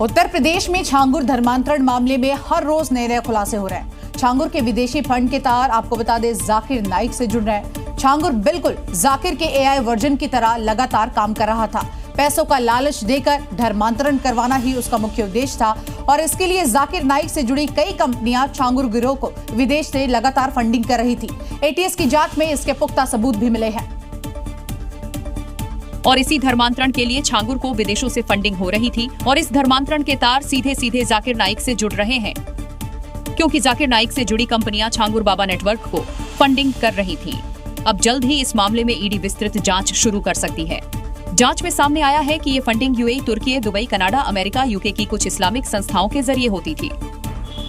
उत्तर प्रदेश में छांगुर धर्मांतरण मामले में हर रोज नए नए खुलासे हो रहे हैं। छांगुर के विदेशी फंड के तार आपको बता दें जाकिर नाइक से जुड़ रहे हैं। छांगुर बिल्कुल जाकिर के एआई वर्जन की तरह लगातार काम कर रहा था। पैसों का लालच देकर धर्मांतरण करवाना ही उसका मुख्य उद्देश्य था और इसके लिए जाकिर नाइक से जुड़ी कई कंपनियां छांगुर गिरोह को विदेश से लगातार फंडिंग कर रही थी। एटीएस की जांच में इसके पुख्ता सबूत भी मिले हैं। और इसी धर्मांतरण के लिए छांगुर को विदेशों से फंडिंग हो रही थी और इस धर्मांतरण के तार सीधे सीधे जाकिर नाइक से जुड़ रहे हैं, क्योंकि जाकिर नाइक से जुड़ी कंपनियां छांगुर बाबा नेटवर्क को फंडिंग कर रही थी। अब जल्द ही इस मामले में ईडी विस्तृत जांच शुरू कर सकती है। जांच में सामने आया है कि ये फंडिंग यूएई, तुर्की, दुबई, कनाडा, अमेरिका, यूके की कुछ इस्लामिक संस्थाओं के जरिए होती थी।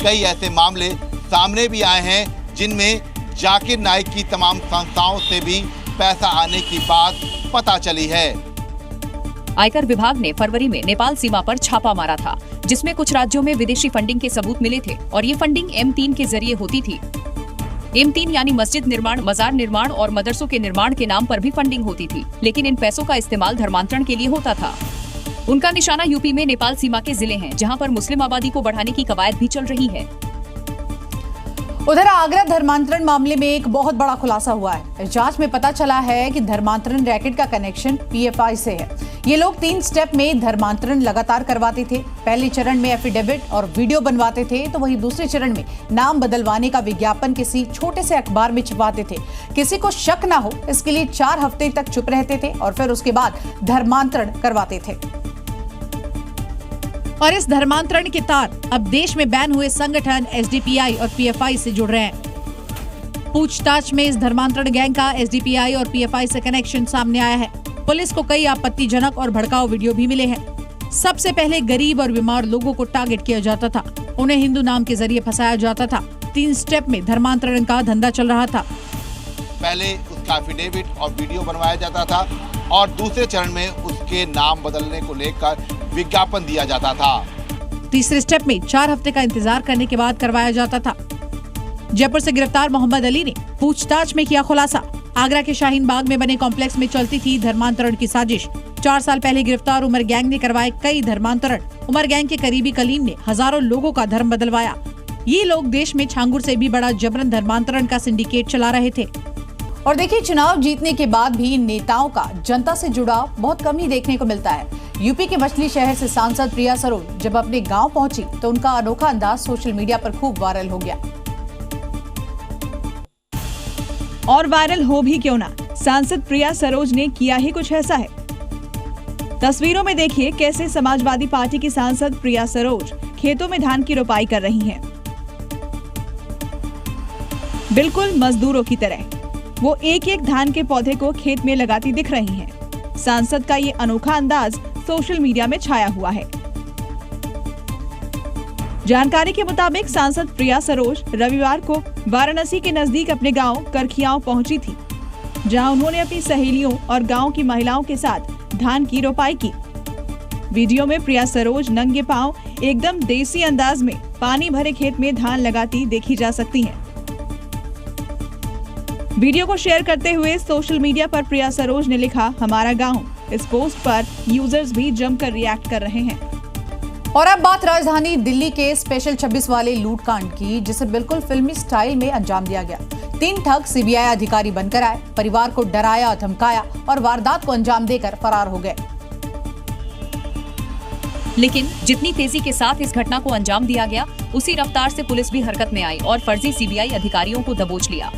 कई ऐसे मामले सामने भी आए हैं जिनमें जाकिर नाइक की तमाम संस्थाओं से भी पैसा आने की बात पता चली है। आयकर विभाग ने फरवरी में नेपाल सीमा पर छापा मारा था, जिसमें कुछ राज्यों में विदेशी फंडिंग के सबूत मिले थे और ये फंडिंग M3 के जरिए होती थी। M3 यानी मस्जिद निर्माण, मजार निर्माण और मदरसों के निर्माण के नाम पर भी फंडिंग होती थी, लेकिन इन पैसों का इस्तेमाल धर्मांतरण के लिए होता था। उनका निशाना यूपी में नेपाल सीमा के जिले हैं, जहां पर मुस्लिम आबादी को बढ़ाने की कवायद भी चल रही है। उधर आगरा धर्मांतरण मामले में एक बहुत बड़ा खुलासा हुआ है। जांच में पता चला है कि धर्मांतरण रैकेट का कनेक्शन PFI से है। ये लोग 3 स्टेप में धर्मांतरण लगातार करवाते थे। पहले चरण में एफिडेविट और वीडियो बनवाते थे, तो वहीं दूसरे चरण में नाम बदलवाने का विज्ञापन किसी छोटे से अखबार में छपवाते थे। किसी को शक ना हो इसके लिए 4 हफ्ते तक चुप रहते थे और फिर उसके बाद धर्मांतरण करवाते थे। और इस धर्मांतरण के तार अब देश में बैन हुए संगठन SDPI और PFI से जुड़ रहे हैं। पूछताछ में इस धर्मांतरण गैंग का SDPI और PFI से कनेक्शन सामने आया है। पुलिस को कई आपत्तिजनक और भड़काऊ वीडियो भी मिले हैं। सबसे पहले गरीब और बीमार लोगों को टारगेट किया जाता था, उन्हें हिंदू नाम के जरिए फंसाया जाता था। 3 स्टेप में धर्मांतरण का धंधा चल रहा था। पहले उसका एफिडेविट और वीडियो बनवाया जाता था और दूसरे चरण में उसके नाम बदलने को लेकर विज्ञापन दिया जाता था। तीसरे स्टेप में 4 हफ्ते का इंतजार करने के बाद करवाया जाता था। जयपुर से गिरफ्तार मोहम्मद अली ने पूछताछ में किया खुलासा। आगरा के शाहीन बाग में बने कॉम्प्लेक्स में चलती थी धर्मांतरण की साजिश। 4 साल पहले गिरफ्तार उमर गैंग ने करवाए कई धर्मांतरण। उमर गैंग के करीबी कलीम ने हजारों लोगों का धर्म बदलवाया। ये लोग देश में छांगुर से भी बड़ा जबरन धर्मांतरण का सिंडिकेट चला रहे थे। और देखिए, चुनाव जीतने के बाद भी नेताओं का जनता से जुड़ाव बहुत कम ही देखने को मिलता है। यूपी के मछली शहर से सांसद प्रिया सरोज जब अपने गांव पहुंची तो उनका अनोखा अंदाज सोशल मीडिया पर खूब वायरल हो गया। और वायरल हो भी क्यों ना, सांसद प्रिया सरोज ने किया ही कुछ ऐसा है। तस्वीरों में देखिए कैसे समाजवादी पार्टी की सांसद प्रिया सरोज खेतों में धान की रोपाई कर रही हैं। बिल्कुल मजदूरों की तरह वो एक एक धान के पौधे को खेत में लगाती दिख रही हैं। सांसद का ये अनोखा अंदाज सोशल मीडिया में छाया हुआ है। जानकारी के मुताबिक सांसद प्रिया सरोज रविवार को वाराणसी के नजदीक अपने गांव करखियाओं पहुंची थी, जहां उन्होंने अपनी सहेलियों और गांव की महिलाओं के साथ धान की रोपाई की। वीडियो में प्रिया सरोज नंगे पांव एकदम देसी अंदाज में पानी भरे खेत में धान लगाती देखी जा सकती हैं। वीडियो को शेयर करते हुए सोशल मीडिया पर प्रिया सरोज ने लिखा, हमारा गांव। इस पोस्ट पर यूजर्स भी जमकर रिएक्ट कर रहे हैं। और अब बात राजधानी दिल्ली के स्पेशल 26 वाले लूटकांड की, जिसे बिल्कुल फिल्मी स्टाइल में अंजाम दिया गया। 3 ठग CBI अधिकारी बनकर आए, परिवार को डराया, धमकाया और वारदात को अंजाम देकर फरार हो गए। लेकिन जितनी तेजी के साथ इस घटना को अंजाम दिया गया, उसी रफ्तार से पुलिस भी हरकत में आई और फर्जी CBI अधिकारियों को दबोच लिया।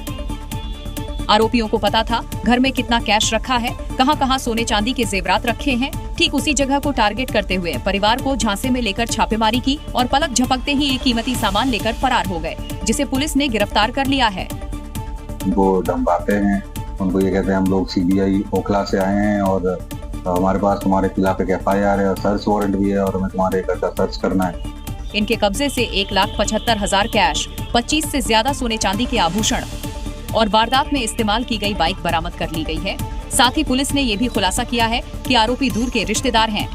आरोपियों को पता था घर में कितना कैश रखा है, कहां-कहां सोने चांदी के जेवरात रखे हैं। ठीक उसी जगह को टारगेट करते हुए परिवार को झांसे में लेकर छापेमारी की और पलक झपकते ही एक कीमती सामान लेकर फरार हो गए, जिसे पुलिस ने गिरफ्तार कर लिया है। वो धमकाते हैं, उनको ये कहते हैं हम लोग CBI ओखला से आए हैं और हमारे पास तुम्हारे खिलाफ एक FIR है और सर्च वारंट भी है और हमें तुम्हारे घर का सर्च करना है। इनके कब्जे से 1,75,000 कैश, 25 से ज्यादा सोने चांदी के आभूषण और वारदात में इस्तेमाल की गई बाइक बरामद कर ली गई है। साथ ही पुलिस ने ये भी खुलासा किया है कि आरोपी दूर के रिश्तेदार हैं।